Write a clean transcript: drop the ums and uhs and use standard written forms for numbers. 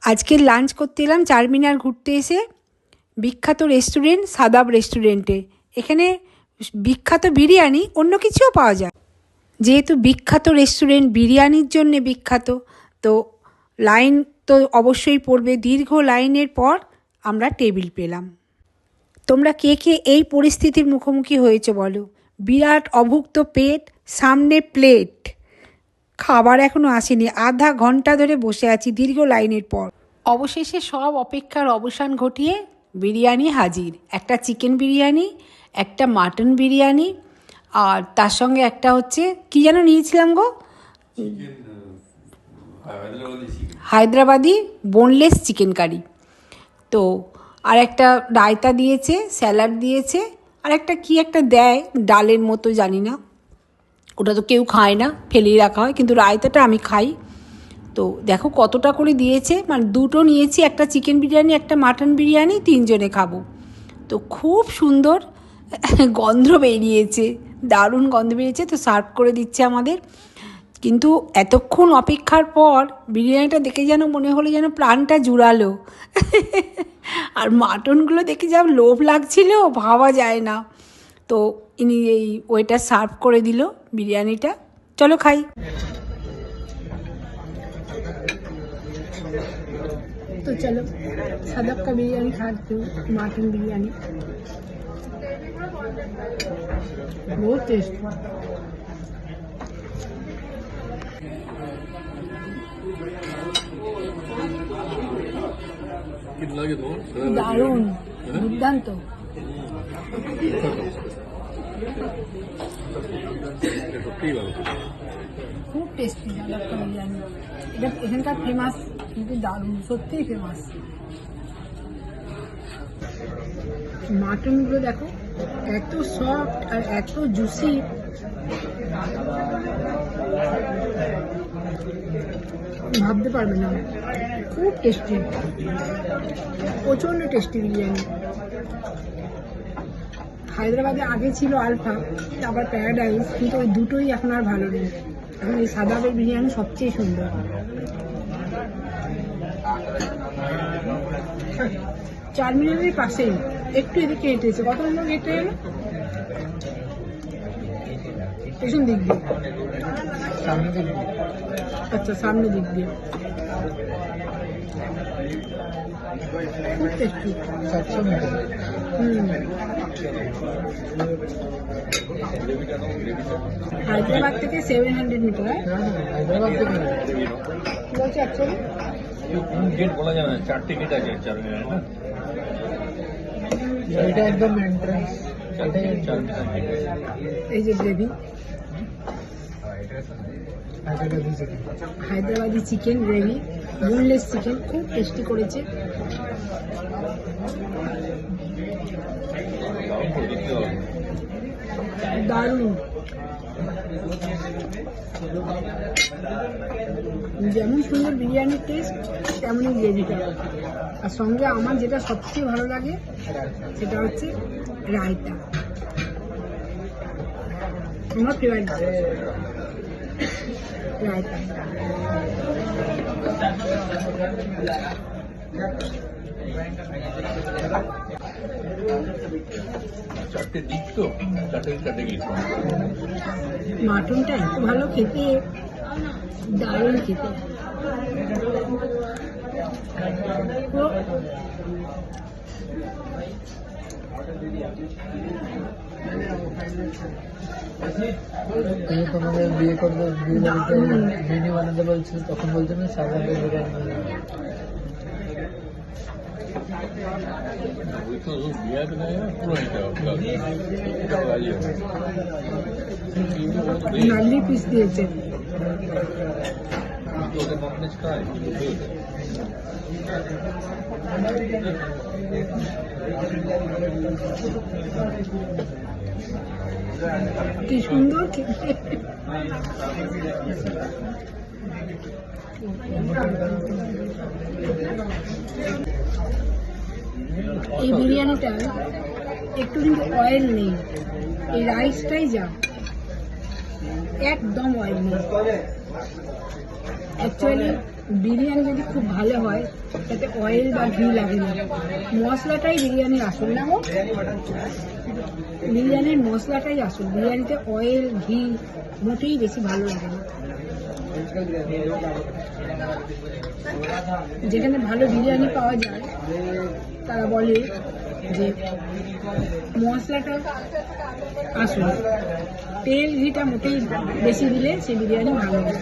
আজকে লাঞ্চ করতে এলাম চারমিনার ঘুরতে এসে বিখ্যাত রেস্টুরেন্ট সাদাব রেস্টুরেন্টে। এখানে বিখ্যাত বিরিয়ানি, অন্য কিছুও পাওয়া যায়। যেহেতু বিখ্যাত রেস্টুরেন্ট, বিরিয়ানির জন্য বিখ্যাত, তো লাইন তো অবশ্যই পড়বে। দীর্ঘ লাইনের পর আমরা টেবিল পেলাম। তোমরা কে কে এই পরিস্থিতির মুখোমুখি হয়েছে বলো? বিরাট অভুক্ত পেট, সামনে প্লেট, খাবার এখনও আসেনি, আধা ঘন্টা ধরে বসে আছি দীর্ঘ লাইনের পর। অবশেষে সব অপেক্ষার অবসান ঘটিয়ে বিরিয়ানি হাজির। একটা চিকেন বিরিয়ানি, একটা মাটন বিরিয়ানি, আর তার সঙ্গে একটা হচ্ছে কী যেন নিয়েছিলাম গো, হায়দ্রাবাদি বোনলেস চিকেন কারি। তো আর একটা রায়তা দিয়েছে, স্যালাড দিয়েছে, আর একটা কি একটা দেয় ডালের মতো, জানি না, ওটা তো কেউ খায় না, ফেলেই রাখা হয়, কিন্তু রায়তাটা আমি খাই। তো দেখো কতটা করে দিয়েছে, মানে দুটো নিয়েছি, একটা চিকেন বিরিয়ানি একটা মাটন বিরিয়ানি, 3 জনে খাবো। তো খুব সুন্দর গন্ধ বেরিয়েছে, দারুণ গন্ধ বেরিয়েছে। তো সার্ভ করে দিচ্ছে আমাদের। কিন্তু এতক্ষণ অপেক্ষার পর বিরিয়ানিটা দেখে যেন মনে হলো যেন প্রাণটা জুড়ালো। আর মাটনগুলো দেখে যা লোভ লাগছিল, ভাবা যায় না। তো ইনি এই ওয়েটার সার্ভ করে দিল বিরিয়ানিটা। চলো খাই। तो चलो सदब का बिरयानी खाते हो, मटन बिरयानी बहुत टेस्ट। दारुण, दुर्दाন্ত। খুব টেস্টি সদব का बिरयानी। এটা এখানকার ফেমাস, কিন্তু দারুণ, সত্যিই ফেমাস। মাটনগুলো দেখো এত সফট আর এত জুসি, ভাবতে পারবে না। খুব টেস্টি, প্রচণ্ড টেস্টি বিরিয়ানি। হায়দ্রাবাদে আগে ছিল আলফা, আবার প্যারাডাইস, কিন্তু ওই দুটোই এখন আর ভালো নেই। এখন এই সাদাবের বিরিয়ানি সবচেয়ে সুন্দর। চারমিনারের পাশেই, একটু এদিকে হেঁটেছে। কত লোক হেঁটে এলো? পেছন দিক দিয়ে, সামনে দিক দিয়ে। আচ্ছা, সামনে দিক দিয়ে। খুব টেস্টি। হায়দ্রাবাদ থেকে 700 মিটার। হায়দ্রাবাদ থেকে বলছি অ্যাকচুয়ালি গেট বলা যাবে না, 4টে গেট আছে চারমিনার। এটা একদম এন্ট্রান্স। এই যে gravy, Hyderabadi chicken gravy, boneless chicken, খুব টেস্টি করেছে। দারুণ। যেমন সুন্দর বিরিয়ানির টেস্ট, তেমনই গ্রেভিটা। আর সঙ্গে আমার যেটা সবচেয়ে ভালো লাগে সেটা হচ্ছে রায়তা, আমার ফেভারিট রায়তা। মাটনটা এত ভালো খেতে, দারুণ খেতে। তোমাদের বিয়ে করবে, বিয়ে বাড়িতে মেনু বানাতে বলছিল, তখন বলছো না সাদাবের বিরিয়ানি। নালি পিস দিয়েছে। কি সুন্দর খেতে। এই বিরিয়ানিটা একটু কিন্তু অয়েল নেই, এই রাইসটাই যা। একদম অয়েল নেই। অ্যাকচুয়ালি বিরিয়ানি যদি খুব ভালো হয় তাতে অয়েল বা ঘি লাগে না, মশলাটাই বিরিয়ানির আসল না গো, বিরিয়ানির মশলাটাই আসল, বিরিয়ানিতে অয়েল ঘি মোটেই বেশি ভালো লাগে না। যেখানে ভালো বিরিয়ানি পাওয়া যায় তারা বলে যে মশলাটা আসল, তেল ঘিটা মোটেই বেশি দিলে সেই বিরিয়ানি ভালো হয়।